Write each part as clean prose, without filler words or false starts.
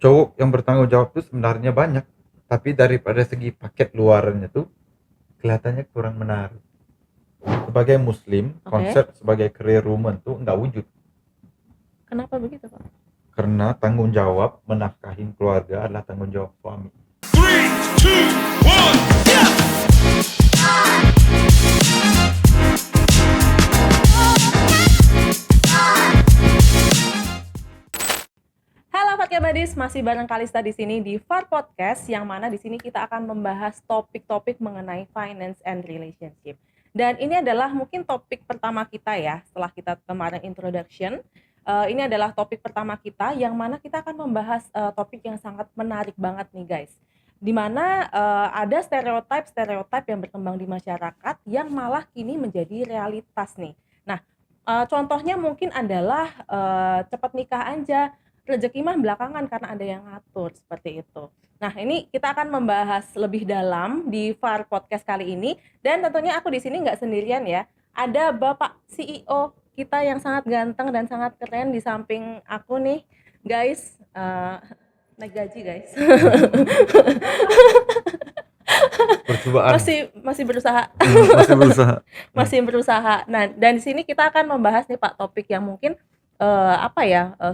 cowok yang bertanggung jawab tuh sebenarnya banyak, tapi daripada segi paket luarannya tuh kelihatannya kurang menarik. Sebagai muslim, Oke. konsep sebagai career woman tuh nggak wujud. Kenapa begitu, Pak? Karena tanggung jawab menafkahin keluarga adalah tanggung jawab suami. 3, 2, 1, yeah! Halo Fatke Badis, masih bareng Kalista di sini di Far Podcast, yang mana di sini kita akan membahas topik-topik mengenai finance and relationship. Dan ini adalah mungkin topik pertama kita ya, setelah kita kemarin introduction. Ini adalah topik pertama kita, yang mana kita akan membahas topik yang sangat menarik banget nih guys. Dimana ada stereotip yang berkembang di masyarakat yang malah kini menjadi realitas nih. Nah, contohnya mungkin adalah cepat nikah aja, rezeki mah belakangan karena ada yang ngatur, seperti itu. Nah, ini kita akan membahas lebih dalam di VAR Podcast kali ini, dan tentunya aku di sini nggak sendirian ya. Ada Bapak CEO kita yang sangat ganteng dan sangat keren di samping aku nih, guys. Naik gaji, guys. Percobaan. masih berusaha. Masih berusaha. Masih berusaha. Nah, dan di sini kita akan membahas nih Pak, topik yang mungkin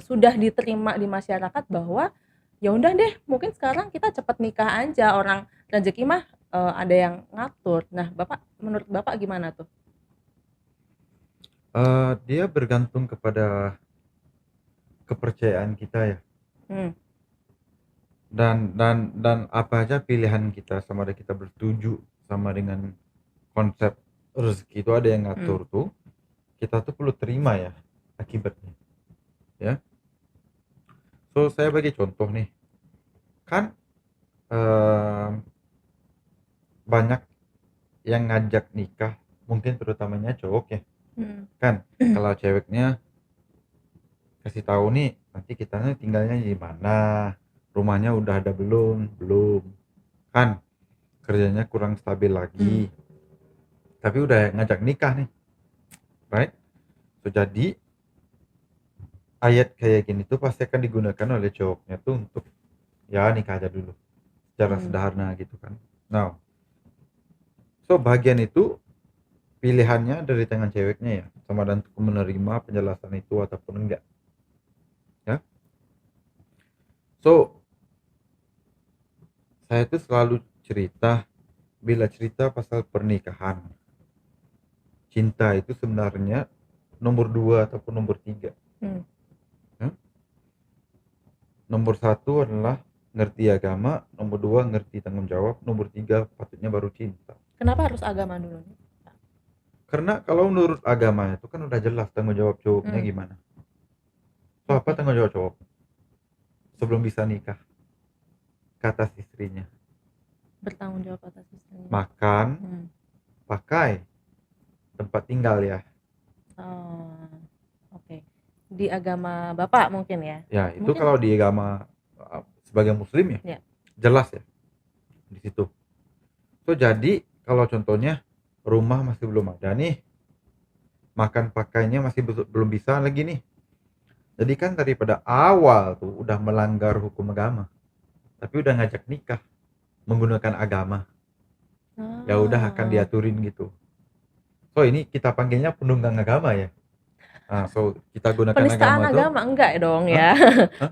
sudah diterima di masyarakat bahwa ya udah deh, mungkin sekarang kita cepat nikah aja, orang rezeki mah ada yang ngatur. Nah, menurut Bapak gimana tuh? Dia bergantung kepada kepercayaan kita ya. Dan apa aja pilihan kita, sama ada kita bersetuju sama dengan konsep rezeki itu ada yang ngatur tuh, kita tuh perlu terima ya akibatnya ya. So saya bagi contoh nih, kan banyak yang ngajak nikah, mungkin terutamanya cowok ya. Kan kalau ceweknya kasih tahu nih, nanti kita tinggalnya di mana, rumahnya udah ada belum, kan kerjanya kurang stabil lagi, tapi udah ngajak nikah nih, right? So jadi ayat kayak gini tuh pasti akan digunakan oleh cowoknya tuh untuk ya nikah aja dulu secara sederhana gitu kan. Nah, so bagian itu pilihannya dari tangan ceweknya ya, sama dan untuk menerima penjelasan itu ataupun enggak ya. So saya tuh selalu cerita, bila cerita pasal pernikahan, cinta itu sebenarnya nomor 2 ataupun nomor 3. Nomor 1 adalah ngerti agama, nomor 2 ngerti tanggung jawab, nomor 3 patutnya baru cinta. Kenapa harus agama dulu? Karena kalau menurut agama itu kan udah jelas tanggung jawab cowoknya gimana. So apa tanggung jawab cowok sebelum bisa nikah? Ke atas istrinya. Bertanggung jawab atas istrinya. Makan, pakai, tempat tinggal ya. Oke. Di agama Bapak mungkin ya? Ya itu mungkin... kalau di agama sebagai muslim ya, jelas ya di situ. So jadi kalau contohnya rumah masih belum ada nih, makan pakainya masih belum bisa lagi nih, jadi kan daripada awal tuh udah melanggar hukum agama, tapi udah ngajak nikah menggunakan agama, ya udah akan diaturin gitu. So ini kita panggilnya penunggang agama ya. Nah, so kita gunakan penistaan agama tuh, enggak dong ya?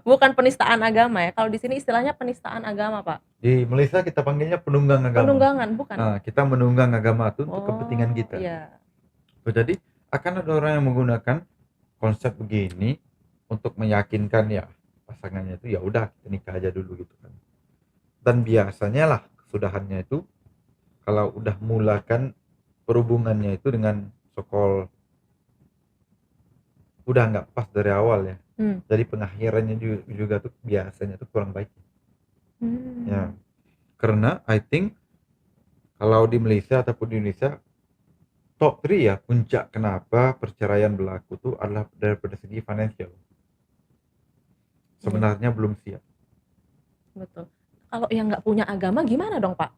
Bukan penistaan agama ya. Kalau di sini istilahnya penistaan agama, Pak. Di Malaysia kita panggilnya penunggang agama. Penunggangan, bukan? Nah, kita menunggang agama itu untuk kepentingan kita. Iya. So, jadi akan ada orang yang menggunakan konsep begini untuk meyakinkan ya pasangannya itu ya udah kita nikah aja dulu gitu kan. Dan biasanya lah kesudahannya itu kalau udah mulakan perhubungannya itu dengan sokol udah nggak pas dari awal ya. Jadi pengakhirannya juga tuh biasanya tuh kurang baik. Ya, karena I think kalau di Malaysia ataupun di Indonesia top 3 ya puncak kenapa perceraian berlaku tuh adalah daripada segi financial. Sebenarnya belum siap. Betul. Kalau yang nggak punya agama gimana dong Pak?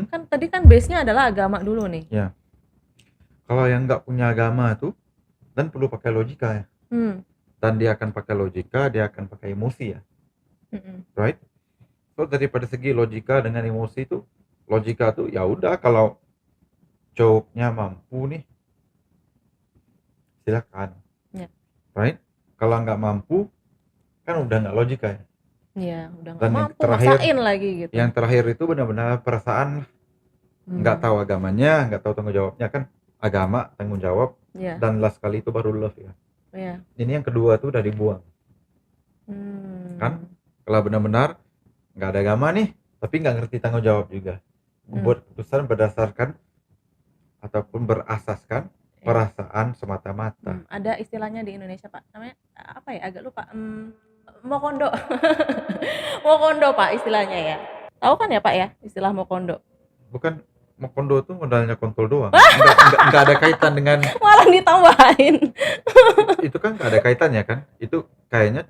Kan tadi kan base-nya adalah agama dulu nih. Ya. Kalau yang nggak punya agama tuh dan perlu pakai logika ya. Dan dia akan pakai logika, dia akan pakai emosi ya. right? So daripada segi logika dengan emosi tuh, logika tuh ya udah kalau cowoknya mampu nih silakan, right? Kalau nggak mampu kan udah nggak logika ya. Iya, udah nggak Dan yang mampu terakhir, maksain lagi gitu. yang terakhir itu benar-benar perasaan, nggak tahu agamanya, nggak tahu tanggung jawabnya kan. Agama, tanggung jawab, dan last kali itu baru love ya. Ini yang kedua tuh udah dibuang. Kan kalau benar-benar nggak ada agama nih tapi nggak ngerti tanggung jawab juga, buat keputusan berdasarkan ataupun berasaskan perasaan semata-mata. Ada istilahnya di Indonesia Pak, namanya apa ya, agak lupa, mokondo. Mokondo Pak istilahnya ya, tahu kan ya Pak ya istilah mokondo? Bukan, mokondo tuh modalnya kontol doang. Nggak ada kaitan dengan malah ditambahin. Itu kan nggak ada kaitannya kan, itu kayaknya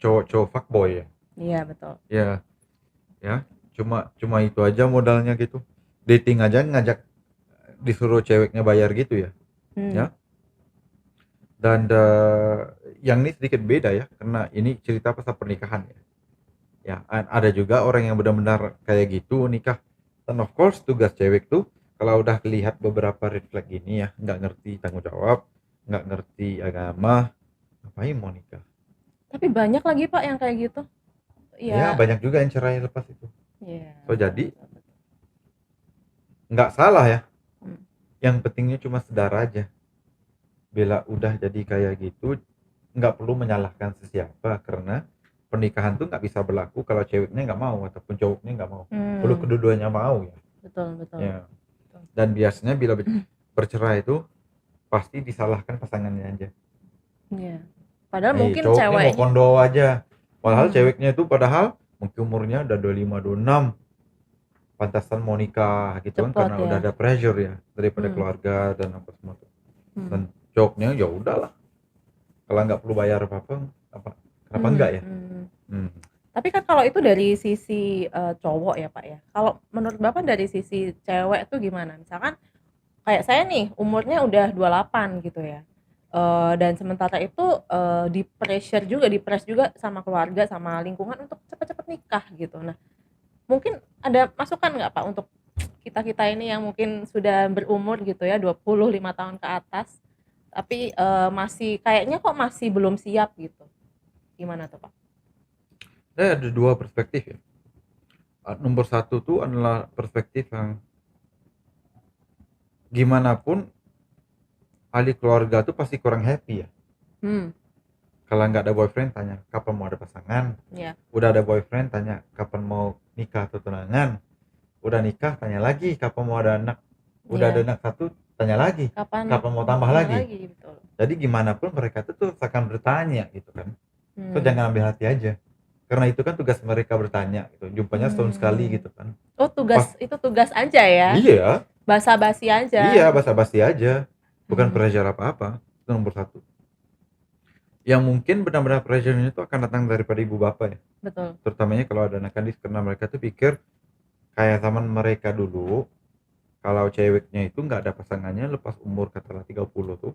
cowok-cowok fuckboy ya. Iya betul. Ya cuma itu aja modalnya gitu. Dating aja ngajak disuruh ceweknya bayar gitu ya. Ya. Dan yang ini sedikit beda ya, karena ini cerita pasal pernikahan ya. Ya ada juga orang yang benar-benar kayak gitu nikah. Dan of course tugas cewek tuh kalau udah lihat beberapa red flag gini ya, nggak ngerti tanggung jawab, nggak ngerti agama, ngapain mau nikah? Tapi banyak lagi Pak yang kayak gitu. Ya banyak juga yang cerai lepas itu. So jadi nggak salah ya. Yang pentingnya cuma sedar aja. Bila udah jadi kayak gitu, nggak perlu menyalahkan sesiapa, karena pernikahan tuh nggak bisa berlaku kalau ceweknya nggak mau ataupun cowoknya nggak mau. Perlu kedua-duanya mau ya. Betul. Ya. Dan biasanya bila bercerai itu pasti disalahkan pasangannya aja. Iya. Padahal mungkin cowoknya ceweknya mau kondo aja. Padahal ceweknya itu padahal mungkin umurnya udah 25, 26. Pantasan mau nikah gitu kan, karena udah ada pressure ya daripada keluarga dan apa semua tuh. Dan cowoknya ya udahlah. Kalau nggak perlu bayar apa-apa, kenapa enggak ya? Tapi kan kalau itu dari sisi cowok ya Pak ya. Kalau menurut Bapak dari sisi cewek tuh gimana? Misalkan kayak saya nih umurnya udah 28 gitu ya. Dan sementara itu di press juga sama keluarga sama lingkungan untuk cepet-cepet nikah gitu. Nah, mungkin ada masukan nggak Pak untuk kita ini yang mungkin sudah berumur gitu ya 25 tahun ke atas, tapi masih kayaknya kok masih belum siap gitu. Gimana tuh Pak? Ada dua perspektif ya. Nomor satu tuh adalah perspektif yang gimana pun ahli keluarga tuh pasti kurang happy ya. Kalau nggak ada boyfriend tanya kapan mau ada pasangan. Udah ada boyfriend tanya kapan mau nikah atau tunangan. Udah nikah tanya lagi kapan mau ada anak. Udah ada anak satu tanya lagi kapan mau tambah lagi. Betul. Jadi gimana pun mereka tuh akan bertanya gitu kan. So jangan ambil hati aja, karena itu kan tugas mereka bertanya gitu. Jumpanya setahun sekali gitu kan. Oh itu tugas aja ya? Iya. Basa-basi aja. Iya, basa-basi aja. Bukan pressure apa-apa. Itu nomor satu. Yang mungkin benar-benar pressure-nya itu akan datang daripada ibu bapak ya. Betul. Terutamanya kalau ada anak gadis, karena mereka tuh pikir kayak zaman mereka dulu, kalau ceweknya itu nggak ada pasangannya lepas umur katakanlah 30 tuh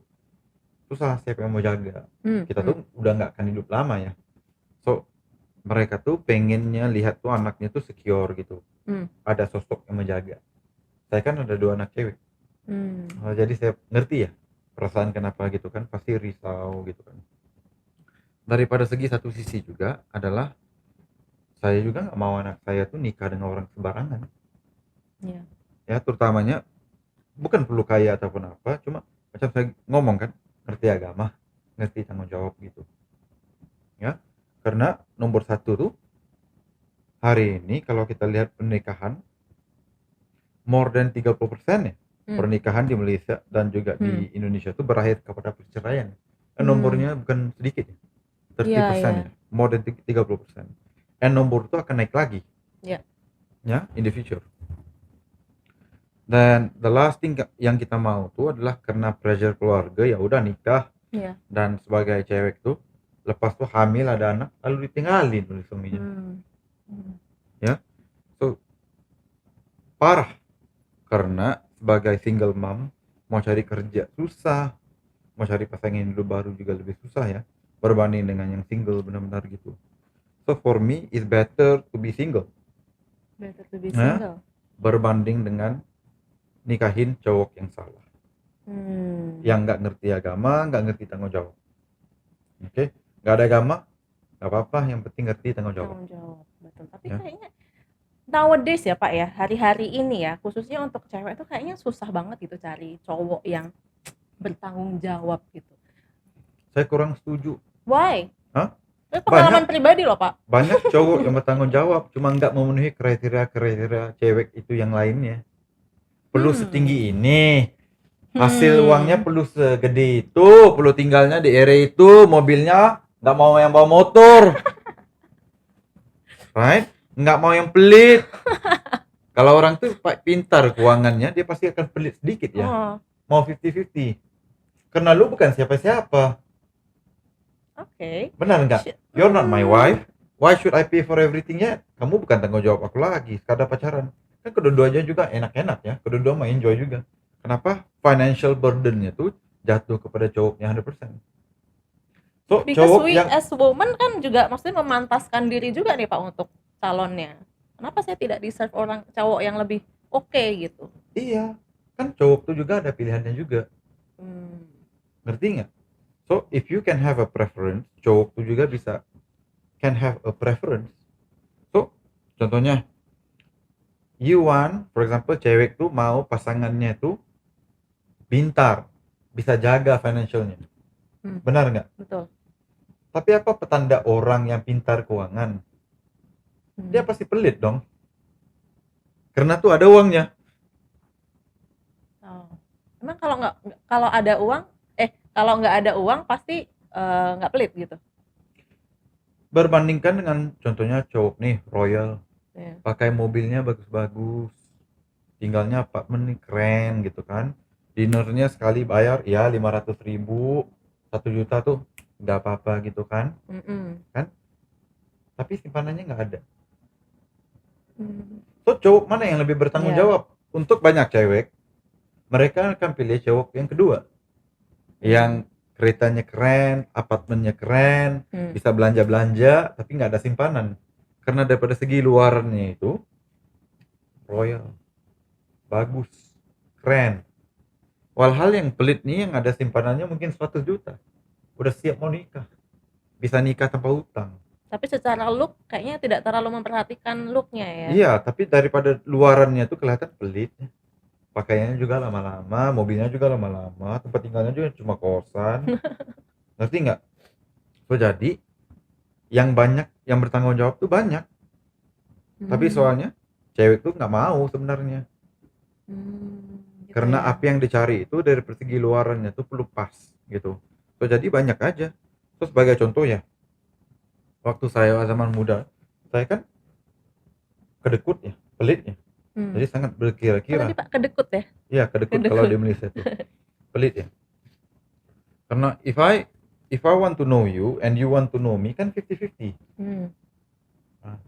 susah, siapa yang mau jaga. Kita tuh udah nggak akan hidup lama ya. So mereka tuh pengennya lihat tuh anaknya tuh secure gitu. Ada sosok yang menjaga. Saya kan ada 2 anak cewek. Jadi saya ngerti ya perasaan kenapa gitu kan, pasti risau gitu kan. Daripada segi satu sisi juga adalah saya juga nggak mau anak saya tuh nikah dengan orang sembarangan. Ya terutamanya bukan perlu kaya ataupun apa, cuma macam saya ngomong kan, ngerti agama, ngerti tanggung jawab gitu ya. Karena nomor satu tuh hari ini kalau kita lihat pernikahan more than 30% ya pernikahan di Malaysia dan juga di Indonesia tuh berakhir kepada perceraian. Nomornya bukan sedikit ya, 30% ya, more than 30%. Dan nomor itu akan naik lagi ya in the future. Dan the last thing yang kita mau tuh adalah karena pressure keluarga ya udah nikah. Dan sebagai cewek tuh lepas tuh hamil ada anak lalu ditinggalin oleh suaminya. Ya. So parah, karena sebagai single mom mau cari kerja susah, mau cari pasangan hidup baru juga lebih susah ya berbanding dengan yang single benar-benar gitu. So for me it's better to be single Better to be Nah. single. berbanding dengan nikahin cowok yang salah, yang nggak ngerti agama, nggak ngerti tanggung jawab. Oke, nggak ada agama, nggak apa-apa, yang penting ngerti tanggung jawab. Tanggung jawab, betul. Tapi Ya. kayaknya nowadays ya Pak ya, hari-hari ini ya, khususnya untuk cewek itu kayaknya susah banget gitu cari cowok yang bertanggung jawab gitu. Saya kurang setuju. Why? Hah? Itu pengalaman pribadi loh Pak. Banyak cowok yang bertanggung jawab, cuma nggak memenuhi kriteria cewek itu yang lainnya. Perlu setinggi ini, hasil uangnya perlu segede itu, perlu tinggalnya di area itu, mobilnya nggak mau yang bawa motor, right? Nggak mau yang pelit. Kalau orang tuh pintar keuangannya, dia pasti akan pelit sedikit ya. Oh, Mau 50-50. Karena lu bukan siapa-siapa. oke. Benar nggak? You're not my wife. Why should I pay for everything yet? Kamu bukan tanggung jawab aku lagi. Sekadar pacaran. Kan kedua-duanya juga enak-enak ya. Kedua-dua mau enjoy juga. Kenapa? Financial burden-nya tuh jatuh kepada cowoknya 100%. So, Because cowok we yang as woman kan juga maksudnya memantaskan diri juga nih Pak untuk calonnya. Kenapa saya tidak deserve orang cowok yang lebih oke gitu? iya, kan cowok tuh juga ada pilihannya juga. Ngerti nggak? So, if you can have a preference, cowok tuh juga bisa can have a preference. So, contohnya you want, for example, cewek tuh mau pasangannya tuh pintar, bisa jaga financialnya. Benar nggak? Betul. Tapi apa petanda orang yang pintar keuangan? Dia pasti pelit dong. Karena tuh ada uangnya. Oh. Emang kalau ada uang, kalau nggak ada uang pasti nggak pelit gitu. Berbandingkan dengan contohnya cowok nih royal, Yeah. pakai mobilnya bagus-bagus, tinggalnya apartemen nih keren gitu kan, dinernya sekali bayar ya 500.000, 1 juta tuh nggak apa-apa gitu kan, kan? Tapi simpanannya nggak ada. So cowok mana yang lebih bertanggung Yeah. jawab? Untuk banyak cewek, mereka akan pilih cowok yang kedua, yang keretanya keren, apartemennya keren, bisa belanja-belanja, tapi nggak ada simpanan. Karena daripada segi luarannya itu royal, bagus, keren. Walhal yang pelit nih yang ada simpanannya mungkin 100 juta, udah siap mau nikah, bisa nikah tanpa utang. Tapi secara look kayaknya tidak terlalu memperhatikan looknya ya. Iya, tapi daripada luarannya tuh kelihatan pelit. Pakaiannya juga lama-lama, mobilnya juga lama-lama, tempat tinggalnya juga cuma kosan. Ngerti nggak? So jadi yang banyak yang bertanggung jawab tuh banyak. Tapi soalnya cewek tuh nggak mau sebenarnya. Gitu Karena ya. apa yang dicari itu dari persegi luarannya tuh perlu pas gitu. So jadi banyak aja. So sebagai contoh ya, waktu saya zaman muda, saya kan kedekut ya, pelit ya. Jadi sangat Apa berkira-kira. tadi Pak, kedekut ya? Iya, kedekut kalau di Malaysia tuh. Pelit ya. Karena if I want to know you and you want to know me kan 50-50. Nah.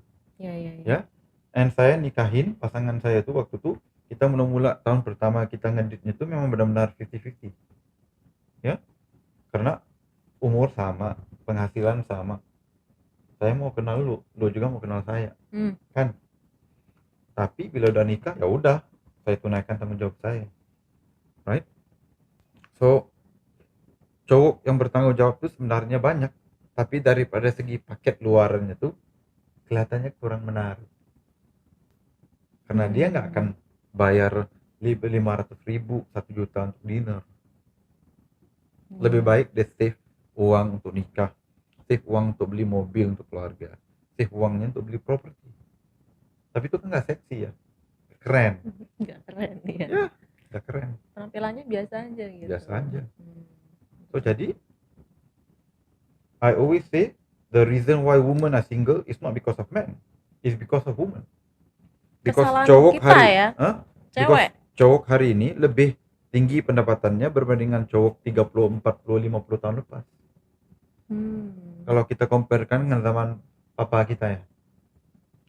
Ya. And saya nikahin pasangan saya tuh waktu tuh kita mula tahun pertama kita ngeditnya tuh memang benar-benar 50-50. Ya. Karena umur sama, penghasilan sama. Saya mau kenal lu juga mau kenal saya. Kan? Tapi bila udah nikah ya udah, saya tunaikan tanggung jawab saya. Right? So cowok yang bertanggung jawab itu sebenarnya banyak, tapi daripada segi paket luarannya tuh kelihatannya kurang menarik. Karena dia nggak akan bayar 500.000, 1 juta untuk dinner. Lebih baik dia save uang untuk nikah, save uang untuk beli mobil untuk keluarga, save uangnya untuk beli properti. Tapi itu kan nggak seksi ya, keren. Nggak keren ya. Ya, nggak keren. Penampilannya biasa aja gitu. Biasa aja. So jadi I always say the reason why women are single is not because of men, it's because of women. Because Kesalahan cowok kita hari ya, Because cewek. cowok hari ini lebih tinggi pendapatannya berbandingan cowok 30, 40, 50 tahun lepas. Kalau kita comparekan dengan zaman papa kita ya,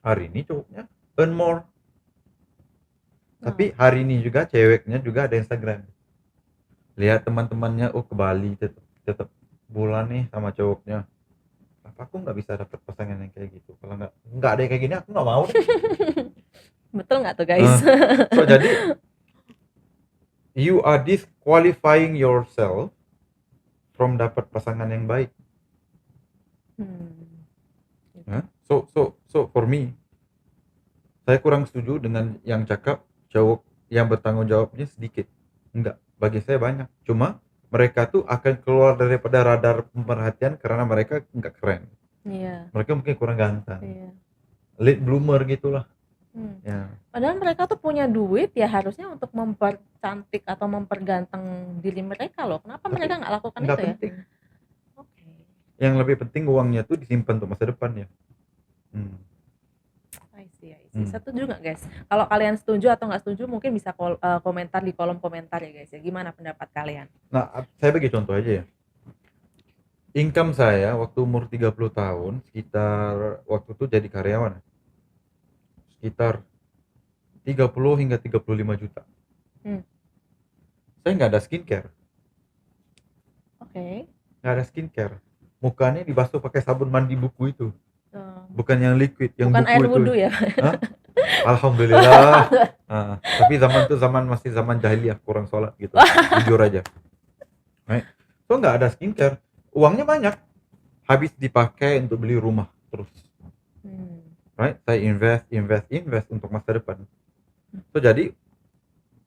hari ini cowoknya earn more. Tapi hari ini juga ceweknya juga ada Instagram. Lihat teman-temannya ke Bali tetap bulan nih sama cowoknya aku nggak bisa dapet pasangan yang kayak gitu. Kalau nggak ada yang kayak gini, aku nggak mau deh. Betul nggak tuh guys? So jadi you are disqualifying yourself from dapat pasangan yang baik. So for me, saya kurang setuju dengan yang cakap cowok yang bertanggung jawabnya sedikit. Enggak, bagi saya banyak. Cuma mereka tuh akan keluar daripada radar pemerhatian karena mereka nggak keren. Iya. Mereka mungkin kurang ganteng. Iya. Late bloomer gitulah. Ya. Padahal mereka tuh punya duit ya harusnya untuk mempercantik atau memperganteng diri mereka loh. Kenapa mereka nggak lakukan itu penting. ya? Oke. Yang lebih penting uangnya tuh disimpan untuk masa depan ya. I see. Setuju nggak guys? Kalau kalian setuju atau nggak setuju mungkin bisa komentar di kolom komentar ya guys ya. Gimana pendapat kalian? Nah, saya bagi contoh aja ya. Income saya waktu umur 30 tahun sekitar waktu itu jadi karyawan sekitar 30 hingga 35 juta. Saya nggak ada skincare. Oke. Nggak ada skincare. Mukanya dibasuh pakai sabun mandi buku itu. Bukan yang liquid, yang bukan buku air itu. wudhu ya? Alhamdulillah. Tapi zaman masih zaman jahiliyah, kurang sholat gitu. Jujur aja. Right? So nggak ada skincare. Uangnya banyak. Habis dipakai untuk beli rumah terus. Right? Saya invest untuk masa depan. So jadi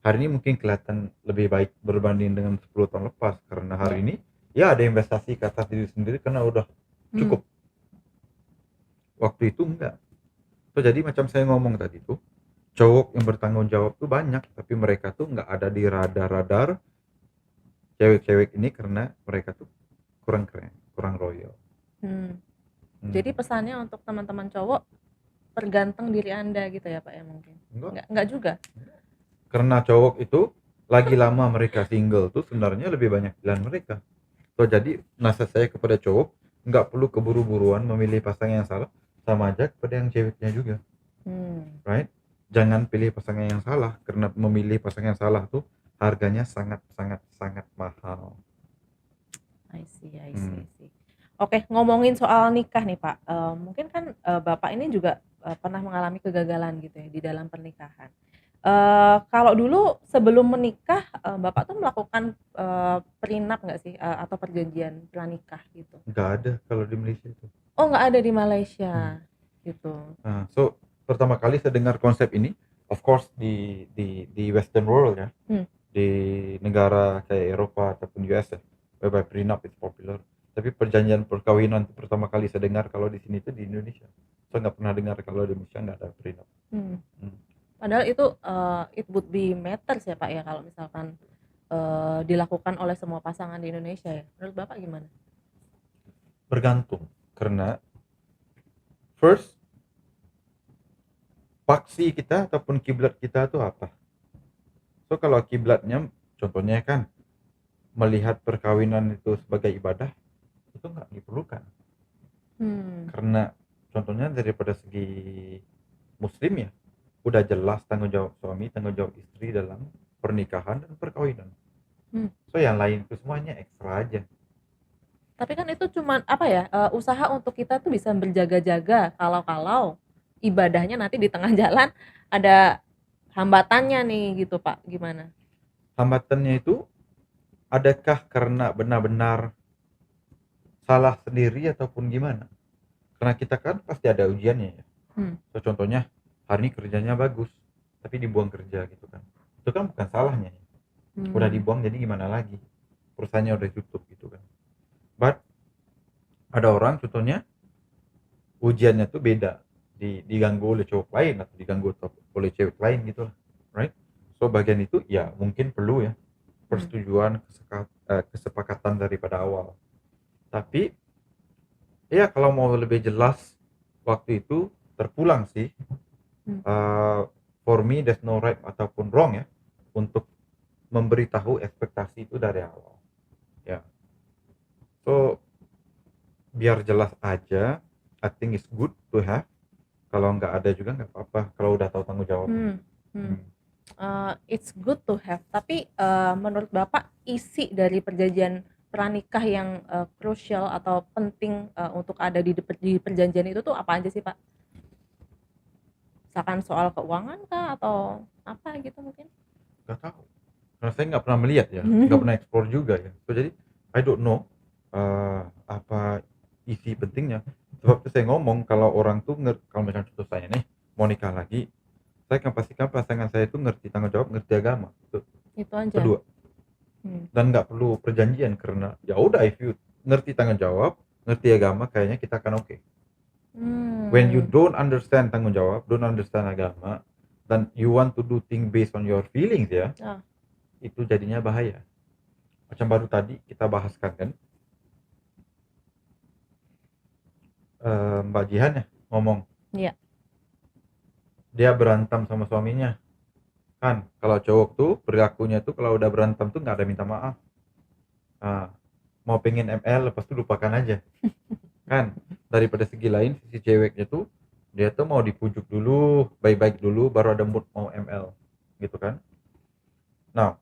hari ini mungkin kelihatan lebih baik berbanding dengan 10 tahun lepas karena hari ini ya ada investasi ke atas diri sendiri karena udah cukup. Waktu itu enggak. So jadi macam saya ngomong tadi tuh, cowok yang bertanggung jawab tuh banyak, tapi mereka tuh nggak ada di radar cewek-cewek ini karena mereka tuh kurang keren, kurang royal. Jadi pesannya untuk teman-teman cowok, perganteng diri Anda gitu ya Pak ya mungkin? Enggak juga? Karena cowok itu lagi lama mereka single tuh sebenarnya lebih banyak pilihan mereka. So jadi nasihat saya kepada cowok, nggak perlu keburu-buruan memilih pasangan yang salah, sama aja kepada yang ceweknya juga. Right? Jangan pilih pasangan yang salah karena memilih pasangan yang salah tuh harganya sangat mahal. I see. Oke, ngomongin soal nikah nih Pak, mungkin kan Bapak ini juga pernah mengalami kegagalan gitu ya di dalam pernikahan. Kalau dulu sebelum menikah Bapak tuh melakukan prenup nggak sih atau perjanjian pranikah gitu? Nggak ada kalau di Malaysia itu. Oh nggak ada di Malaysia gitu. So pertama kali saya dengar konsep ini, of course di Western world ya, di negara kayak Eropa ataupun US ya, whereby prenup is popular. Tapi perjanjian perkawinan itu pertama kali saya dengar kalau di sini itu di Indonesia. Saya nggak pernah dengar kalau di Indonesia nggak ada prenup. Padahal itu it would be matters ya Pak ya kalau misalkan dilakukan oleh semua pasangan di Indonesia ya. Menurut Bapak gimana? Bergantung karena first paksi kita ataupun kiblat kita itu apa. So kalau kiblatnya contohnya kan melihat perkawinan itu sebagai ibadah, itu nggak diperlukan. Karena contohnya daripada segi muslim ya udah jelas tanggung jawab suami, tanggung jawab istri dalam pernikahan dan perkawinan. So yang lain itu semuanya ekstra aja. Tapi kan itu cuman apa ya, usaha untuk kita tuh bisa berjaga-jaga kalau ibadahnya nanti di tengah jalan ada hambatannya nih gitu Pak, gimana? Hambatannya itu adakah karena benar-benar salah sendiri ataupun gimana? Karena kita kan pasti ada ujiannya ya. So contohnya hari ini kerjanya bagus tapi dibuang kerja gitu kan. Itu kan bukan salahnya ya. Udah dibuang jadi gimana lagi? Perusahaannya udah tutup gitu kan. But ada orang contohnya ujiannya tuh beda, diganggu oleh cowok lain atau diganggu oleh cewek lain gitu lah, right? So bagian itu ya mungkin perlu ya persetujuan kesepakatan daripada awal. Tapi ya kalau mau lebih jelas waktu itu terpulang sih, for me there's no right ataupun wrong ya untuk memberitahu ekspektasi itu dari awal ya. So biar jelas aja, I think it's good to have. Kalau nggak ada juga nggak apa-apa kalau udah tahu tanggung jawab. It's good to have. Tapi menurut Bapak isi dari perjanjian pranikah yang krusial atau penting untuk ada di perjanjian itu tuh apa aja sih Pak? Misalkan soal keuangan kah atau apa gitu mungkin? Nggak tahu, karena saya nggak pernah melihat ya, nggak pernah explore juga ya. So jadi I don't know apa isi pentingnya. Sebab itu saya ngomong kalau orang tuh kalau misalnya contoh saya nih mau nikah lagi, saya akan pastikan pasangan saya itu ngerti tanggung jawab, ngerti agama. Itu aja. Kedua, dan nggak perlu perjanjian karena ya udah if you ngerti tanggung jawab, ngerti agama, kayaknya kita akan oke. When you don't understand tanggung jawab, don't understand agama, dan you want to do thing based on your feelings ya, itu jadinya bahaya. Macam baru tadi kita bahaskan kan, Mbak Jihan ya ngomong, Iya. dia berantem sama suaminya. Kan kalau cowok tuh perilakunya tuh kalau udah berantem tuh nggak ada minta maaf. Mau pengen ML lepas tuh lupakan aja. Kan daripada segi lain, sisi ceweknya tuh dia tuh mau dipujuk dulu, baik-baik dulu, baru ada mood mau ML gitu kan. Nah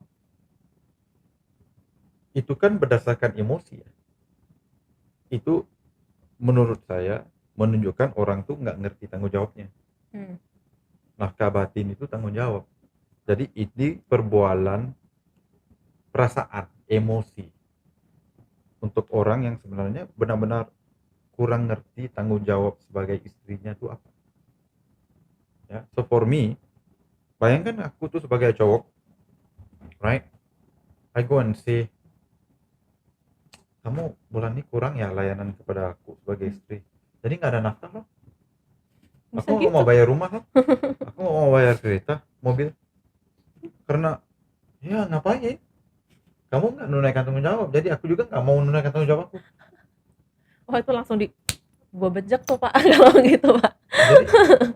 itu kan berdasarkan emosi ya. Itu menurut saya menunjukkan orang tuh nggak ngerti tanggung jawabnya. Nafkah batin itu tanggung jawab. Jadi ini perbualan perasaan, emosi untuk orang yang sebenarnya benar-benar kurang ngerti tanggung jawab sebagai istrinya itu apa. Ya, so for me, bayangkan aku tuh sebagai cowok, right? I go and say, kamu bulan ini kurang ya layanan kepada aku sebagai istri. Jadi nggak ada nafkah loh. Aku nggak mau bayar rumah loh. Aku nggak mau bayar kereta, mobil. Karena ya ngapain? Kamu nggak menunaikan tanggung jawab, jadi aku juga nggak mau menunaikan tanggung jawab aku. Wah itu langsung gua bejek tuh Pak kalau gitu Pak.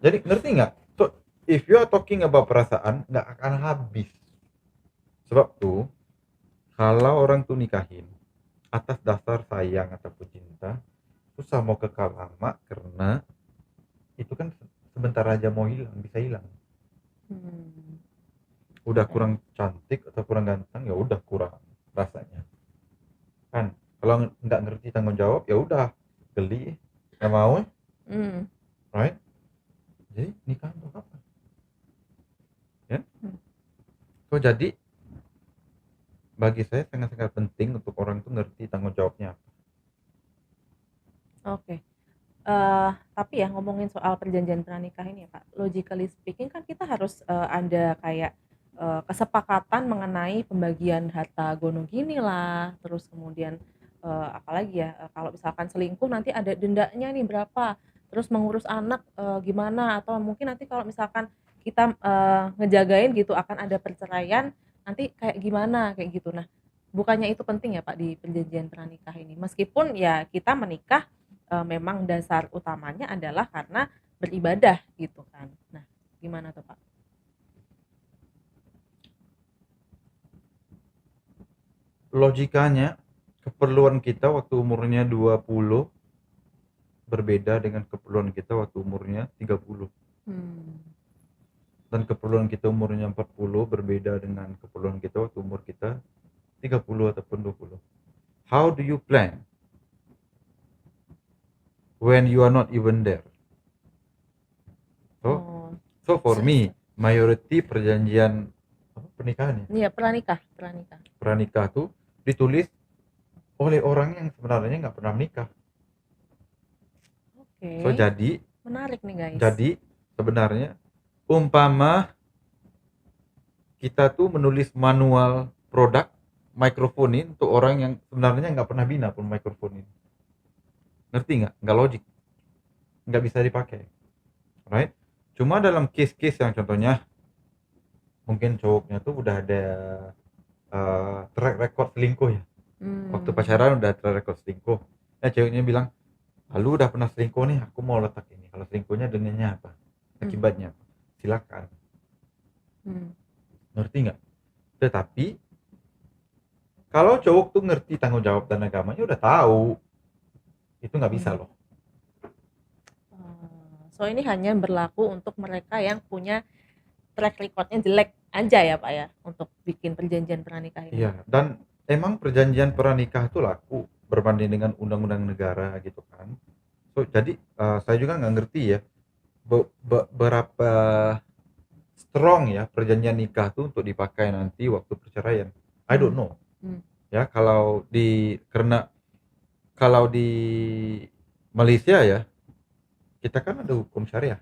Jadi ngerti nggak? So if you are talking about perasaan nggak akan habis. Sebab tuh kalau orang tuh nikahin atas dasar sayang ataupun cinta, susah mau kekal lama karena itu kan sebentar aja mau hilang, bisa hilang. Udah kurang cantik atau kurang ganteng ya udah kurang rasanya. Kan kalau nggak ngerti tanggung jawab ya udah geli, nggak mau, right? Jadi nikah untuk apa? Ya? So jadi bagi saya sangat-sangat penting untuk orang tuh ngerti tanggung jawabnya apa. Oke. Tapi ya ngomongin soal perjanjian pranikah ini ya Pak, logically speaking kan kita harus ada kayak kesepakatan mengenai pembagian harta gono gini lah, terus kemudian apalagi ya kalau misalkan selingkuh nanti ada dendanya nih berapa, terus mengurus anak gimana, atau mungkin nanti kalau misalkan kita ngejagain gitu akan ada perceraian nanti kayak gimana kayak gitu. Nah, bukannya itu penting ya Pak di perjanjian pranikah ini, meskipun ya kita menikah memang dasar utamanya adalah karena beribadah gitu kan. Nah, gimana tuh Pak? Logikanya keperluan kita waktu umurnya 20 berbeda dengan keperluan kita waktu umurnya 30. Dan keperluan kita umurnya 40 berbeda dengan keperluan kita waktu umur kita 30 ataupun 20. How do you plan when you are not even there? So for me, majority perjanjian pernikahan ya? Iya, pranikah tuh ditulis oleh orang yang sebenarnya nggak pernah menikah. So jadi menarik nih guys. Jadi sebenarnya umpama kita tuh menulis manual produk mikrofon ini untuk orang yang sebenarnya nggak pernah bina pun mikrofon ini. Ngerti nggak? Nggak logik, nggak bisa dipakai, right? Cuma dalam case-case yang contohnya mungkin cowoknya tuh udah ada track record selingkuh ya. Waktu pacaran udah track record selingkuh. Ceweknya bilang, lu udah pernah selingkuh nih, aku mau letak ini. Kalau selingkuhnya dendanya apa? Akibatnya apa? Silakan. Ngerti nggak? Tetapi kalau cowok tuh ngerti tanggung jawab dan agamanya udah tahu, itu nggak bisa loh. So ini hanya berlaku untuk mereka yang punya track recordnya jelek aja ya Pak ya untuk bikin perjanjian pernikahan ini. Iya, dan emang perjanjian pranikah itu laku berbanding dengan undang-undang negara gitu kan. So jadi saya juga nggak ngerti ya berapa strong ya perjanjian nikah tuh untuk dipakai nanti waktu perceraian. I don't know. Ya karena kalau di Malaysia ya kita kan ada hukum syariah.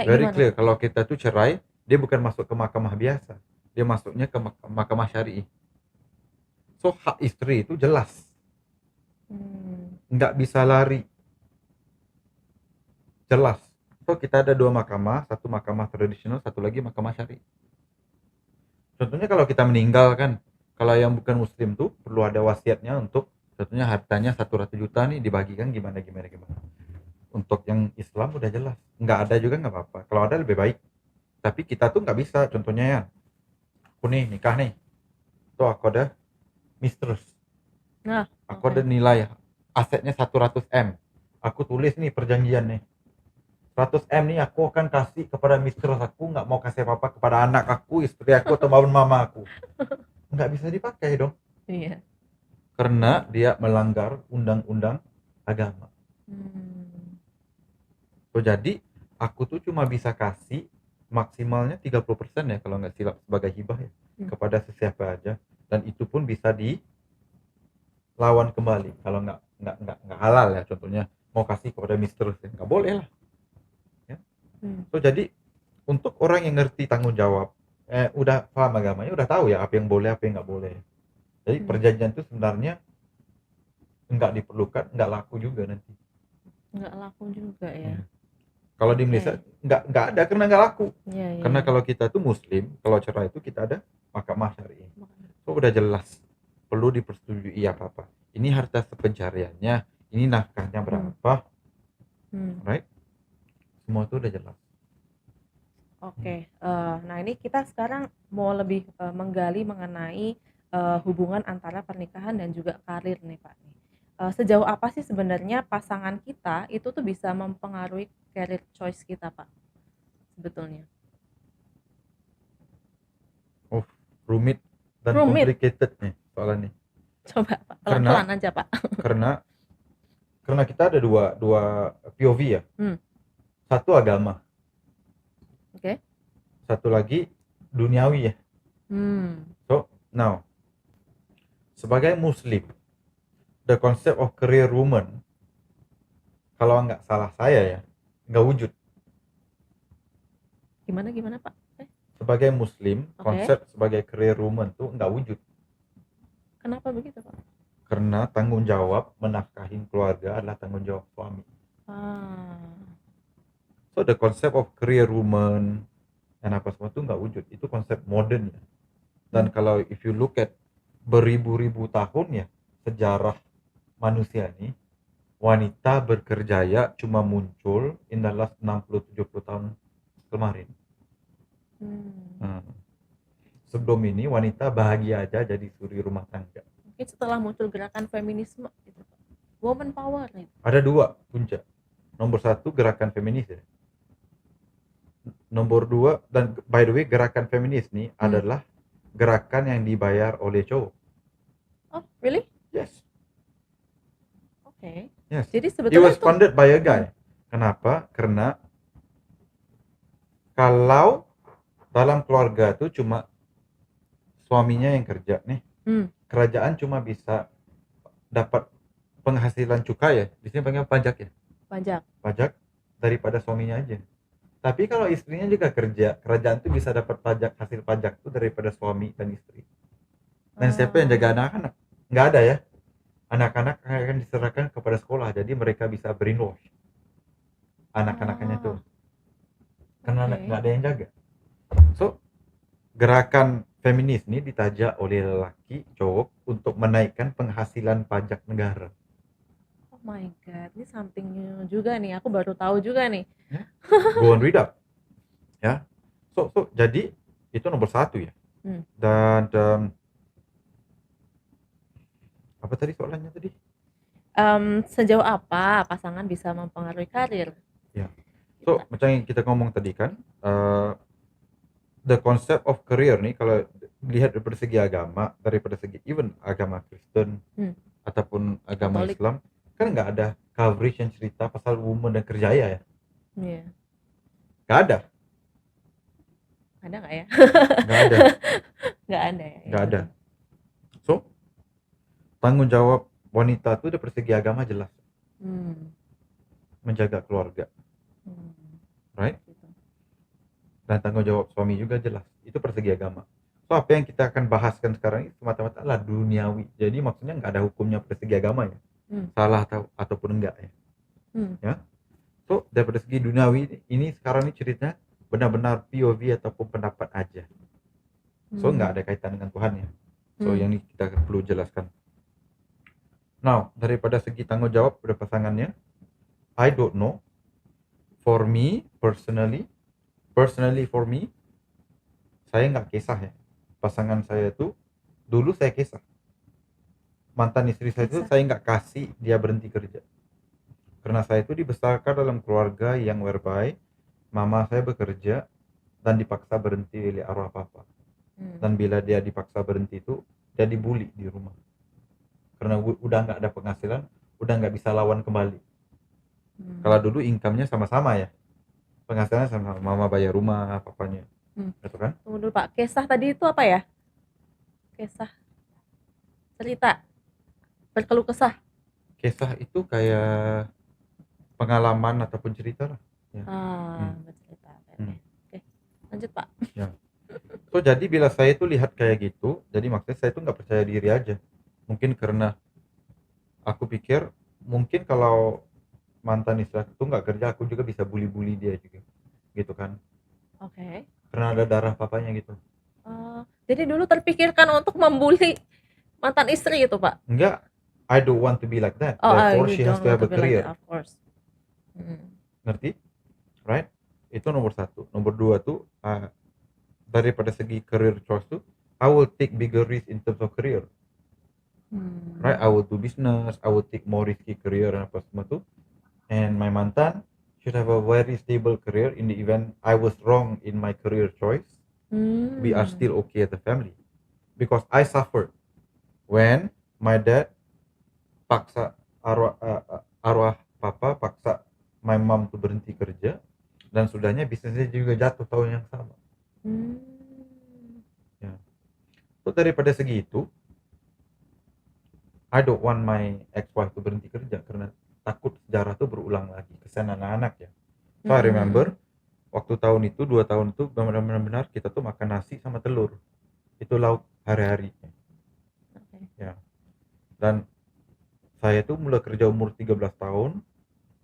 Very gimana? clear kalau kita tuh cerai dia bukan masuk ke mahkamah biasa, dia masuknya ke mahkamah syari'i. So hak istri itu jelas, nggak bisa lari, jelas. So kita ada dua mahkamah, satu mahkamah tradisional, satu lagi mahkamah syari'i. Contohnya kalau kita meninggal kan, kalau yang bukan muslim tuh perlu ada wasiatnya untuk contohnya hartanya 100 juta nih dibagikan gimana. Untuk yang Islam udah jelas, nggak ada juga nggak apa-apa, kalau ada lebih baik. Tapi kita tuh nggak bisa, contohnya ya aku nih nikah nih tuh aku ada mistress, aku ada nilai asetnya 100 M, aku tulis nih perjanjian nih 100 M nih aku akan kasih kepada mistress aku, nggak mau kasih apa-apa kepada anak aku, istri aku atau mama aku. Nggak bisa dipakai dong. Iya. Karena dia melanggar undang-undang agama. So, jadi aku tuh cuma bisa kasih maksimalnya 30% ya kalau nggak silap sebagai hibah ya kepada sesiapa aja, dan itu pun bisa dilawan kembali kalau nggak halal ya, contohnya mau kasih kepada mistress ya nggak boleh lah ya. So jadi untuk orang yang ngerti tanggung jawab udah paham agamanya, udah tahu ya apa yang boleh apa yang nggak boleh. Jadi perjanjian itu sebenarnya nggak diperlukan, nggak laku juga nanti. Nggak laku juga ya. Kalau di Indonesia nggak ada karena nggak laku. Karena kalau kita tuh muslim, kalau cerai itu kita ada mahkamah syari'i. So udah jelas perlu dipersetujui apa-apa. Ini harta pencariannya, ini nafkahnya berapa, right? Semua itu udah jelas. Oke, nah ini kita sekarang mau lebih menggali mengenai hubungan antara pernikahan dan juga karir nih Pak. Sejauh apa sih sebenarnya pasangan kita itu tuh bisa mempengaruhi career choice kita Pak sebetulnya? Oh, rumit dan complicated nih soalnya nih. Coba Pak, pelan-pelan aja Pak. Karena kita ada dua POV ya. Satu agama. Oke. Satu lagi duniawi ya. So now sebagai muslim, the concept of career woman, kalau nggak salah saya ya, nggak wujud. Gimana Pak? Sebagai muslim, konsep sebagai career woman tuh nggak wujud. Kenapa begitu Pak? Karena tanggung jawab menafkahin keluarga adalah tanggung jawab suami. So the concept of career woman dan apa semua itu nggak wujud. Itu konsep modern ya. Dan kalau if you look at beribu-ribu tahun ya sejarah manusia ini, wanita berkerjaya cuma muncul in the last 60-70 tahun kemarin. Sebelum ini wanita bahagia aja jadi suri rumah tangga. Mungkin setelah muncul gerakan feminisme gitu, woman power nih. Ada dua puncak. Nomor satu gerakan feminis ya. Nomor dua, dan by the way gerakan feminis nih adalah gerakan yang dibayar oleh cowok. Oh really? Yes. Okay. Yes. Jadi sebetulnya it was funded by a guy. Kenapa? Karena kalau dalam keluarga tuh cuma suaminya yang kerja nih, kerajaan cuma bisa dapat penghasilan cukai ya, di sini panggil pajak ya. Pajak daripada suaminya aja. Tapi kalau istrinya juga kerja, kerajaan tuh bisa dapat hasil pajak tuh daripada suami dan istri. Dan siapa yang jaga anak-anak? Nggak ada ya. Anak-anak akan diserahkan kepada sekolah, jadi mereka bisa brainwash anak-anaknya tuh. Karena nggak ada yang jaga. So gerakan feminis ini ditajak oleh lelaki cowok untuk menaikkan penghasilan pajak negara. Oh my god, ini something new juga nih, aku baru tahu juga nih. Go and read up ya. So jadi itu nomor satu ya. Dan apa tadi soalannya tadi? Sejauh apa pasangan bisa mempengaruhi karir? Ya. So macam yang kita ngomong tadi kan, the concept of career nih, kalau lihat dari segi agama, daripada segi even agama Kristen ataupun agama Katolik. Islam, kan nggak ada coverage yang cerita pasal woman dan kerjaya ya, Iya. nggak ada, Ada nggak ya? nggak ada, Nggak ada ya. nggak ada. So tanggung jawab wanita tuh dari segi agama jelas, menjaga keluarga, right? Gitu. Dan tanggung jawab suami juga jelas, itu persegi agama. So apa yang kita akan bahaskan sekarang ini semata-mata adalah duniawi, jadi maksudnya nggak ada hukumnya persegi agama ya, salah ataupun enggak ya. Ya, so dari segi duniawi ini sekarang ini ceritanya benar-benar POV ataupun pendapat aja, so nggak ada kaitan dengan Tuhan ya. So yang ini kita perlu jelaskan. Now daripada segi tanggung jawab pada pasangannya, I don't know, for me personally for me, saya nggak kisah ya, pasangan saya tuh dulu saya kisah, mantan istri saya itu saya nggak kasih dia berhenti kerja, karena saya itu dibesarkan dalam keluarga yang whereby mama saya bekerja dan dipaksa berhenti oleh arwah papa, dan bila dia dipaksa berhenti itu dia dibully di rumah karena udah nggak ada penghasilan, udah nggak bisa lawan kembali. Kalau dulu income-nya sama-sama ya, penghasilannya sama, mama bayar rumah papanya, gitu kan. Tunggu dulu Pak, kisah tadi itu apa ya? Kisah, cerita, berkeluh kesah. Kisah itu kayak pengalaman ataupun cerita lah ya. Bercerita. Oke, lanjut Pak. Ya. So jadi bila saya itu lihat kayak gitu, jadi maksudnya saya itu nggak percaya diri aja, mungkin karena aku pikir mungkin kalau mantan istri aku tuh nggak kerja, aku juga bisa bully dia juga, gitu kan. Oke. Karena ada darah papanya gitu. Jadi dulu terpikirkan untuk membuli mantan istri itu Pak? Enggak, I don't want to be like that. Therefore she has to have a career. Of course. Ngerti? Right? Itu nomor satu. Nomor dua tuh daripada segi career choice tuh, I will take bigger risk in terms of career. Right? I will do business, I will take more risky career dan apa semua tuh. And my mantan should have a very stable career in the event I was wrong in my career choice. We are still okay as a family. Because I suffered when my dad paksa arwah papa paksa my mom tuh berhenti kerja, dan sudahnya bisnisnya juga jatuh tahun yang sama. Ya. So daripada segi itu, I don't want my ex-wife tuh berhenti kerja karena takut sejarah tuh berulang lagi kesan anak-anak ya. So I remember waktu tahun itu 2 tahun itu benar-benar kita tuh makan nasi sama telur, itu lauk hari-hari ya. Dan saya tuh mulai kerja umur 13 tahun,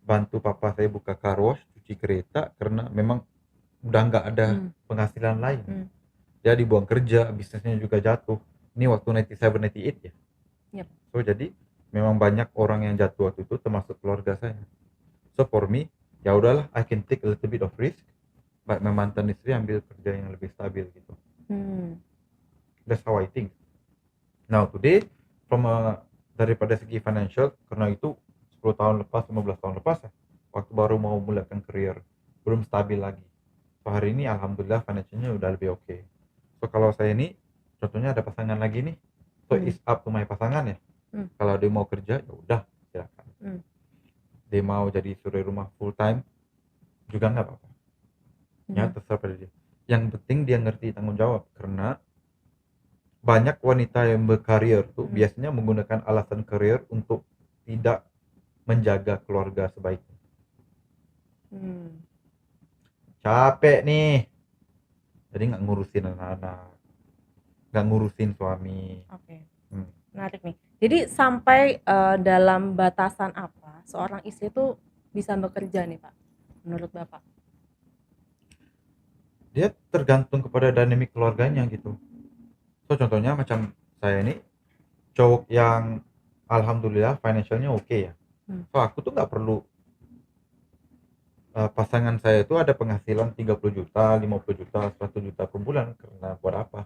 bantu papa saya buka car wash, cuci kereta karena memang udah nggak ada penghasilan lain. Dia dibuang kerja, bisnisnya juga jatuh. Ini waktu 97-98 ya. Yep. So jadi memang banyak orang yang jatuh waktu itu termasuk keluarga saya. So for me, ya udahlah, I can take a little bit of risk, but my mantan istri ambil kerja yang lebih stabil gitu. That's how I think. Now today, daripada segi financial, karena itu 10 tahun lepas, 15 tahun lepas ya, waktu baru mau mulakan career, belum stabil lagi. So hari ini alhamdulillah financialnya udah lebih oke. So kalau saya ini, contohnya ada pasangan lagi nih, so it's up to my pasangan ya. Kalau dia mau kerja, ya udah silakan. Dia mau jadi suri rumah full time juga nggak apa-apa. Ya terserah pada dia. Yang penting dia ngerti tanggung jawab, karena banyak wanita yang berkarir tuh biasanya menggunakan alasan karir untuk tidak menjaga keluarga sebaiknya. Capek nih, jadi nggak ngurusin anak-anak, nggak ngurusin suami. Oke. Menarik nih. Jadi sampai dalam batasan apa seorang istri itu bisa bekerja nih Pak, menurut Bapak? Dia tergantung kepada dinamik keluarganya gitu. So contohnya macam saya ini cowok yang alhamdulillah financialnya oke ya. So aku tuh nggak perlu pasangan saya itu ada penghasilan 30 juta, 50 juta, 100 juta per bulan, karena buat apa?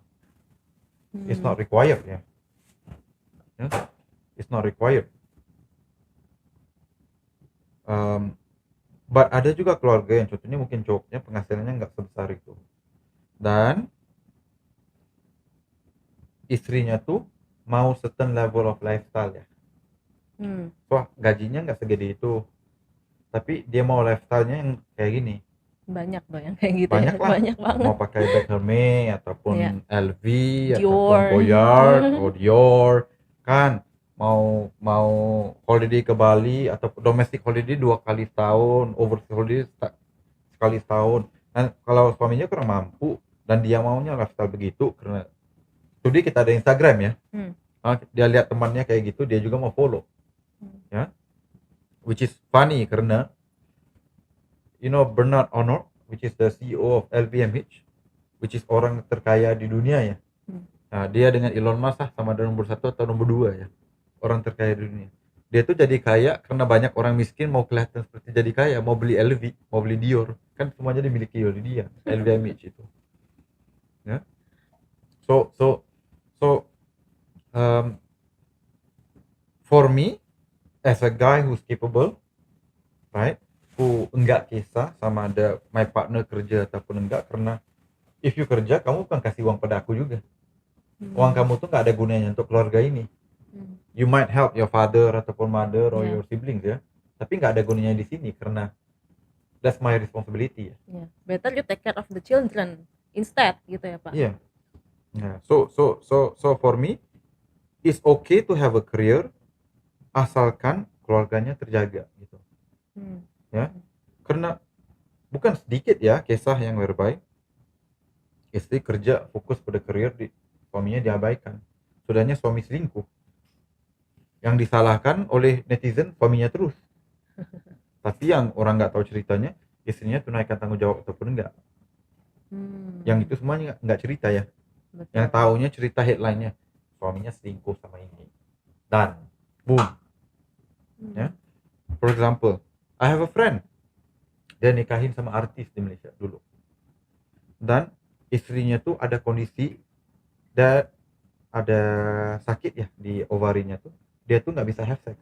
It's not required ya. It's not required. But ada juga keluarga yang contohnya mungkin cowoknya penghasilannya nggak sebesar itu, dan istrinya tuh mau certain level of lifestyle ya. So gajinya nggak segede itu, tapi dia mau lifestyle-nya yang kayak gini. Banyak dong yang kayak gitu Banyak ya, lah, banyak banget. mau pakai Bag Hermes ataupun Iya. LV ataupun Dior. Goyard atau Dior kan, mau holiday ke Bali atau domestic holiday 2 kali setahun, overseas holiday sekali setahun. Nah kalau suaminya kurang mampu dan dia maunya lifestyle begitu, karena studi kita ada Instagram ya, dia lihat temannya kayak gitu, dia juga mau follow ya, which is funny karena Bernard Arnault, which is the CEO of LVMH, which is orang terkaya di dunia ya. Nah dia dengan Elon Musk sama ada nomor 1 atau nomor 2 ya, orang terkaya di dunia. Dia tuh jadi kaya karena banyak orang miskin mau kelihatan seperti jadi kaya, mau beli LV, mau beli Dior, kan semuanya dimiliki oleh dia, LVMH itu ya. So for me as a guy who's capable, right, who enggak kisah sama ada my partner kerja ataupun enggak, karena if you kerja kamu bukan kasih uang pada aku juga. Uang kamu tuh nggak ada gunanya untuk keluarga ini. You might help your father ataupun mother or your siblings ya, tapi nggak ada gunanya di sini karena that's my responsibility ya. Better you take care of the children instead gitu ya Pak. Iya. Nah, so for me it's okay to have a career asalkan keluarganya terjaga gitu. Ya. Karena bukan sedikit ya kisah yang whereby istri kerja fokus pada career, suaminya diabaikan. Sudahnya suami selingkuh. Yang disalahkan oleh netizen suaminya terus. Tapi yang orang nggak tahu ceritanya, istrinya tunaikan tanggung jawab ataupun enggak. Yang itu semuanya nggak cerita ya. Betul. Yang taunya cerita headline-nya, suaminya selingkuh sama ini. Dan boom. Ya. For example, I have a friend. Dia nikahin sama artis di Malaysia dulu. Dan istrinya tuh ada kondisi ada sakit ya di ovarinya tuh. Dia tuh nggak bisa have sex.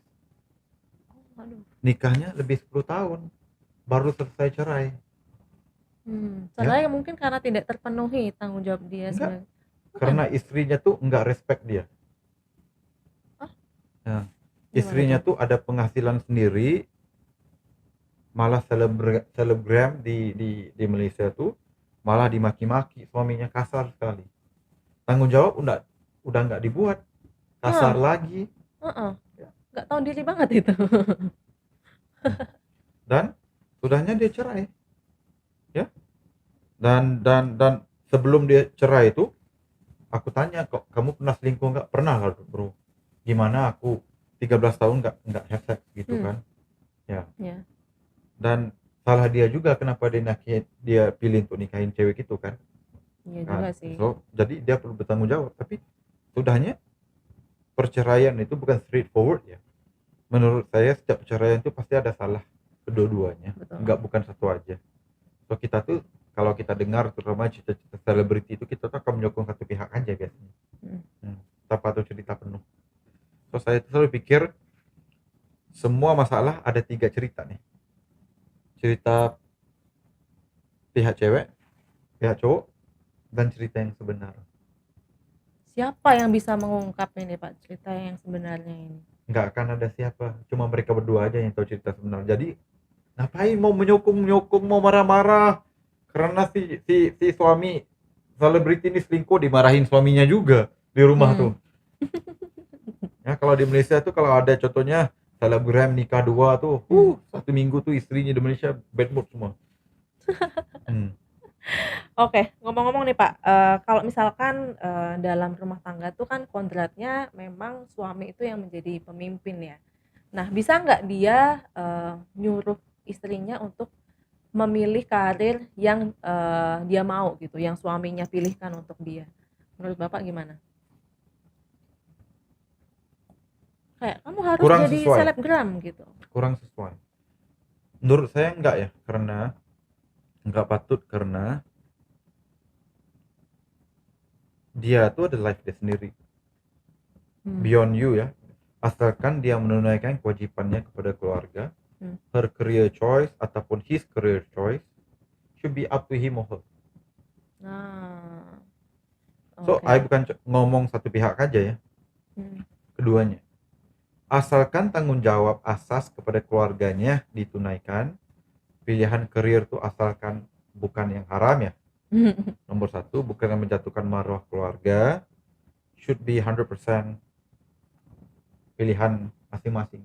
Nikahnya lebih 10 tahun baru selesai cerai. Cerai ya? Mungkin karena tidak terpenuhi tanggung jawab dia sebagai... Karena istrinya tuh nggak respect dia. Nah, istrinya tuh ada penghasilan sendiri, malah selebgram di Malaysia tuh malah dimaki-maki, suaminya kasar sekali. Tanggung jawab udah nggak dibuat, kasar lagi. Nggak tahu diri banget itu. Dan sudahnya dia cerai ya. Dan sebelum dia cerai itu aku tanya, kok kamu pernah selingkuh nggak? Pernah lah bro. Gimana aku 13 tahun nggak have sex gitu kan ya. Dan salah dia juga kenapa dia pilih untuk nikahin cewek itu kan. Iya juga sih. So jadi dia perlu bertanggung jawab. Tapi sudahnya perceraian itu bukan straightforward ya. Menurut saya setiap perceraian itu pasti ada salah kedua-duanya, bukan satu aja. So kita tuh kalau kita dengar terutama cita-cita selebriti itu, kita tuh akan menyokong satu pihak aja biasanya. Tanpa tahu cerita penuh. So saya tuh selalu pikir semua masalah ada 3 cerita nih. Cerita pihak cewek, pihak cowok, dan cerita yang sebenar. Siapa yang bisa mengungkap ini Pak, cerita yang sebenarnya ini? Nggak akan ada siapa, cuma mereka berdua aja yang tahu cerita sebenar. Jadi ngapain mau menyokong, mau marah-marah karena si suami selebriti ini selingkuh, dimarahin suaminya juga di rumah tuh. Ya kalau di Malaysia tuh kalau ada contohnya selebgram nikah 2 tuh, 1 minggu tuh istrinya di Malaysia bad mood semua. Oke, ngomong-ngomong nih Pak, kalau misalkan dalam rumah tangga tuh kan kodratnya memang suami itu yang menjadi pemimpin ya. Nah, bisa nggak dia nyuruh istrinya untuk memilih karir yang dia mau gitu, yang suaminya pilihkan untuk dia? Menurut Bapak gimana? Kayak kamu harus Kurang jadi sesuai. selebgram gitu. Kurang sesuai. Menurut saya enggak ya, karena enggak patut, karena dia tuh ada life dia sendiri. Beyond you ya. Asalkan dia menunaikan kewajibannya kepada keluarga, her career choice ataupun his career choice should be up to him or her. So, I bukan ngomong satu pihak aja ya, keduanya. Asalkan tanggung jawab asas kepada keluarganya ditunaikan, pilihan karir tuh asalkan bukan yang haram ya. Nomor satu, bukan yang menjatuhkan marwah keluarga, should be 100% pilihan masing-masing.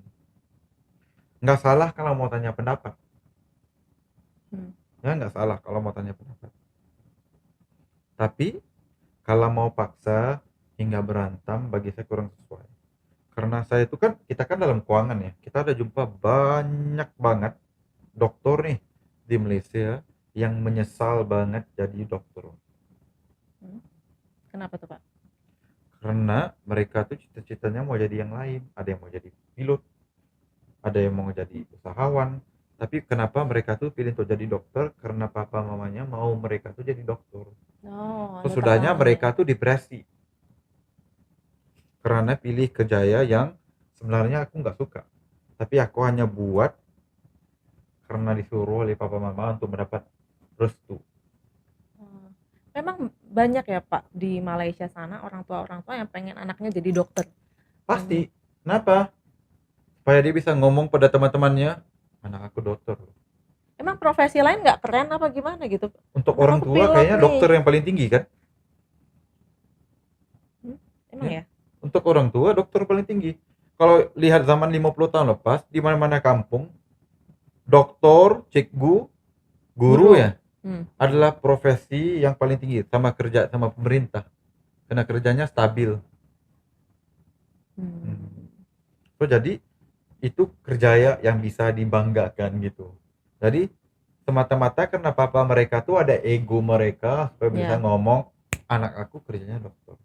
Nggak salah kalau mau tanya pendapat. Ya nggak salah kalau mau tanya pendapat. Tapi kalau mau paksa hingga berantem, bagi saya kurang sesuai. Karena saya itu kan, kita kan dalam keuangan ya, kita ada jumpa banyak banget dokter nih di Malaysia yang menyesal banget jadi dokter. Kenapa tuh Pak? Karena mereka tuh cita-citanya mau jadi yang lain. Ada yang mau jadi pilot, ada yang mau jadi usahawan. Tapi kenapa mereka tuh pilih untuk jadi dokter? Karena papa mamanya mau mereka tuh jadi dokter. Sesudahnya mereka tuh depresi karena pilih kerjaya yang sebenarnya aku nggak suka, tapi aku hanya buat karena disuruh oleh papa mama untuk mendapat restu. Memang banyak ya Pak di Malaysia sana orang tua yang pengen anaknya jadi dokter. Pasti. Kenapa? Supaya dia bisa ngomong pada teman-temannya, anak aku dokter. Emang profesi lain nggak keren apa gimana gitu? Untuk orang tua kayaknya dokter yang paling tinggi kan? Emang ya? Untuk orang tua dokter paling tinggi. Kalau lihat zaman 50 tahun lepas, di mana-mana kampung, dokter, cikgu, guru ya, adalah profesi yang paling tinggi, sama kerja sama pemerintah. Karena kerjanya stabil. So, jadi itu kerjaya yang bisa dibanggakan gitu. Jadi semata-mata karena papa mereka tuh ada ego mereka supaya bisa ngomong anak aku kerjanya dokter.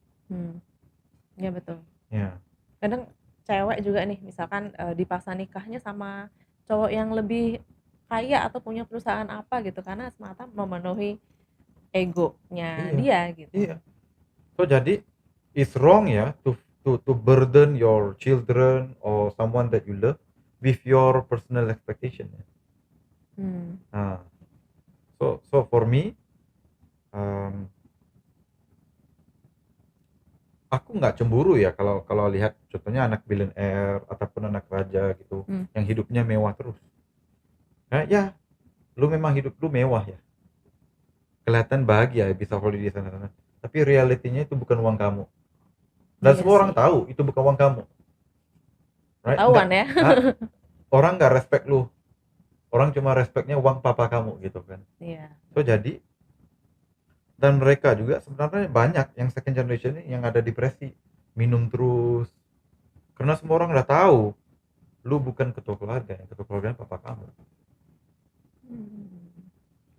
Ya betul. Ya. Kadang cewek juga nih misalkan dipaksa nikahnya sama cowok yang lebih kaya atau punya perusahaan apa gitu karena semata memenuhi egonya dia gitu. Iya. So jadi it's wrong ya to burden your children or someone that you love with your personal expectation. So for me, aku nggak cemburu ya kalau lihat contohnya anak billionaire ataupun anak raja gitu yang hidupnya mewah terus. Nah, ya, lu memang hidup lu mewah ya, kelihatan bahagia bisa holiday sana-sana. Tapi realitinya itu bukan uang kamu. Dan semua orang tahu itu bukan uang kamu. Right? Tahuan ya. Orang nggak respect lu. Orang cuma respectnya uang papa kamu gitu kan. Iya. So jadi, dan mereka juga sebenarnya banyak yang second generation ini yang ada depresi, minum terus. Karena semua orang udah tahu lu bukan ketua keluarga, yang ketua keluarga papa kamu.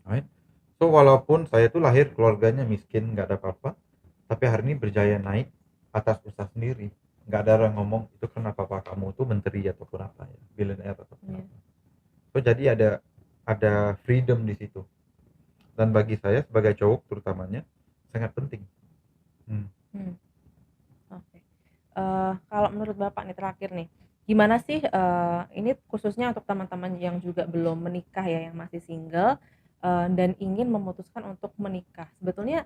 Right? So walaupun saya tuh lahir keluarganya miskin, nggak ada apa-apa, tapi hari ini berjaya naik atas usaha sendiri. Nggak ada orang ngomong itu karena papa kamu tuh menteri ataupun apa ya, billionaire ataupun apa. So jadi ada freedom di situ. Dan bagi saya sebagai cowok terutamanya sangat penting. Oke. Kalau menurut Bapak nih terakhir nih, gimana sih ini khususnya untuk teman-teman yang juga belum menikah ya, yang masih single dan ingin memutuskan untuk menikah. Sebetulnya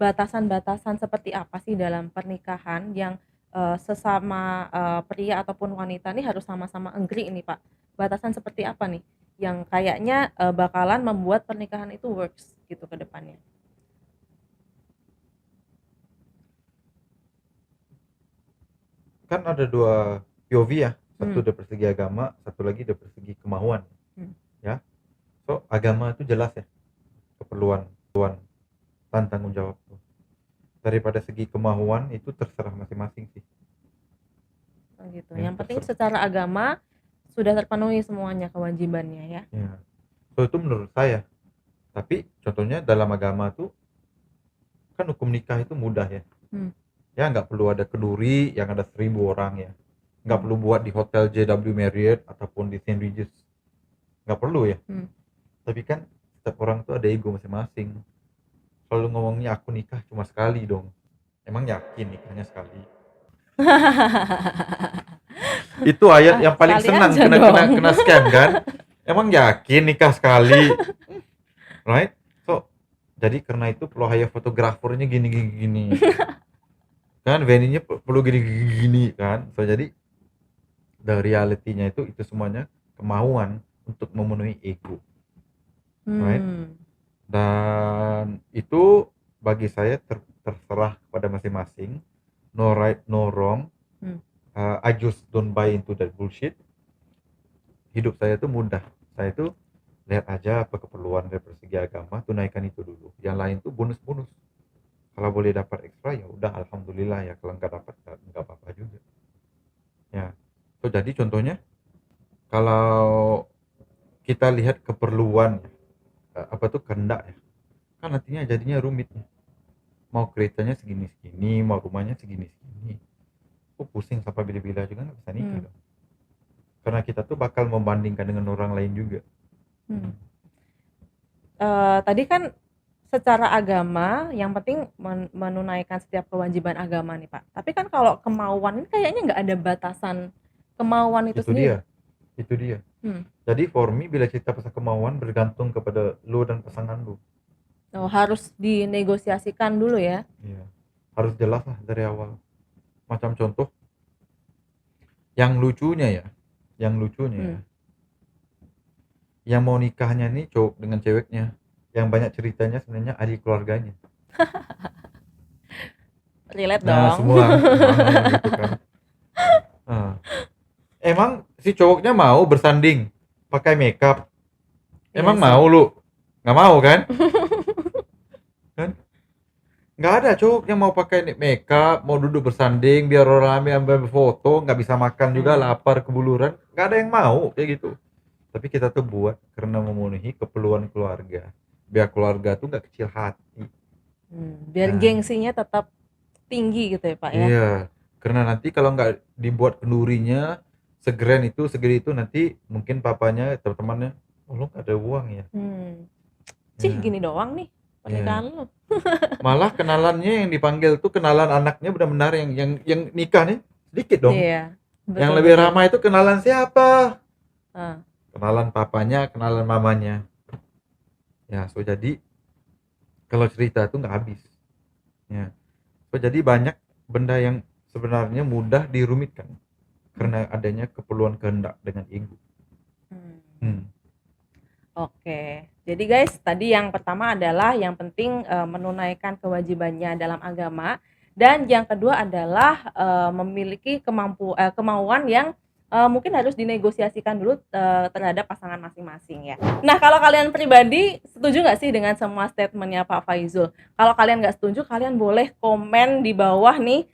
batasan-batasan seperti apa sih dalam pernikahan yang sesama pria ataupun wanita nih harus sama-sama agree ini Pak? Batasan seperti apa nih yang kayaknya bakalan membuat pernikahan itu works gitu ke depannya? Kan ada dua POV ya, satu dari persegi agama, satu lagi dari persegi kemauan. Ya. So agama itu jelas ya, keperluan dan tanggung jawab. Daripada segi kemauan itu terserah masing-masing sih. Gitu. Yang penting secara agama sudah terpenuhi semuanya kewajibannya ya. So itu menurut saya. Tapi contohnya dalam agama tuh kan hukum nikah itu mudah ya. Ya nggak perlu ada keduri yang ada 1000 orang ya. Nggak perlu buat di hotel JW Marriott ataupun di St. Regis. Nggak perlu ya. Tapi kan setiap orang tuh ada ego masing-masing. Kalau ngomongnya aku nikah cuma sekali dong. Emang yakin nikahnya sekali? Itu ayat yang paling senang kena scam kan. Emang yakin nikah sekali? Right? So Jadi karena itu perlu hire fotografernya gini. Kan venue-nya perlu gini kan. So jadi the reality-nya itu semuanya kemauan untuk memenuhi ego. Right? Dan itu bagi saya terserah kepada masing-masing. No right, no wrong. I just don't buy into that bullshit. Hidup saya tuh mudah. Saya tuh lihat aja apa keperluan dari segi agama, tunaikan itu dulu. Yang lain tuh bonus-bonus. Kalau boleh dapat ekstra ya udah alhamdulillah ya, kalau nggak dapat nggak apa-apa juga. Ya. So jadi contohnya kalau kita lihat keperluan apa tuh kehendak ya. Kan nantinya jadinya rumit ya. Mau keretanya segini-segini, mau rumahnya segini-segini. Pusing sampai bila-bila juga nggak bisa nikah dong. Karena kita tuh bakal membandingkan dengan orang lain juga. Tadi kan secara agama yang penting menunaikan setiap kewajiban agama nih Pak. Tapi kan kalau kemauan ini kayaknya nggak ada batasan kemauan itu sendiri. Itu dia. Jadi for me bila kita pasal kemauan bergantung kepada lu dan pasangan lu. Oh, harus dinegosiasikan dulu ya. Iya. Harus jelas lah dari awal. Macam contoh yang lucunya ya. Yang mau nikahnya nih cowok dengan ceweknya, yang banyak ceritanya sebenarnya adik keluarganya. Relate Nah, dong. semua gitu kan. Emang si cowoknya mau bersanding pakai makeup? Emang Iya sih. mau lu? Nggak mau kan? Kan? Nggak ada cowok yang mau pakai makeup, mau duduk bersanding biar orang ambil foto, nggak bisa makan juga, lapar kebuluran. Nggak ada yang mau kayak gitu. Tapi kita tuh buat karena memenuhi keperluan keluarga, biar keluarga tuh nggak kecil hati. Biar gengsinya tetap tinggi gitu ya Pak ya. Iya, karena nanti kalau nggak dibuat kendurinya segede itu nanti mungkin papanya teman-temannya, oh lu nggak ada uang ya. Gini doang nih pernikahan lu. Malah kenalannya yang dipanggil tuh kenalan anaknya benar-benar yang nikah nih sedikit dong. Iya. Yang lebih ramai itu kenalan siapa? Ah. Kenalan papanya, kenalan mamanya. Ya, so jadi kalau cerita itu nggak habis. Ya, so jadi banyak benda yang sebenarnya mudah dirumitkan karena adanya keperluan kehendak dengan ego. Oke, jadi guys, tadi yang pertama adalah yang penting menunaikan kewajibannya dalam agama, dan yang kedua adalah memiliki kemauan yang mungkin harus dinegosiasikan dulu terhadap pasangan masing-masing ya. Nah, kalau kalian pribadi setuju nggak sih dengan semua statementnya Pak Faizul? Kalau kalian nggak setuju, kalian boleh komen di bawah nih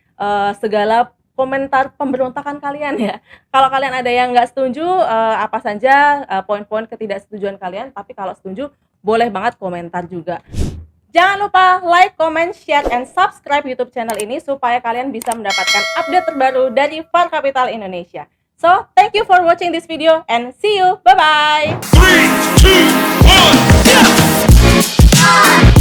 segala komentar pemberontakan kalian ya. Kalau kalian ada yang nggak setuju, apa saja poin-poin ketidaksetujuan kalian, tapi kalau setuju boleh banget komentar juga. Jangan lupa like, comment, share, and subscribe YouTube channel ini supaya kalian bisa mendapatkan update terbaru dari Far Capital Indonesia. So, thank you for watching this video and see you. Bye-bye. 3, 2, 1, yeah!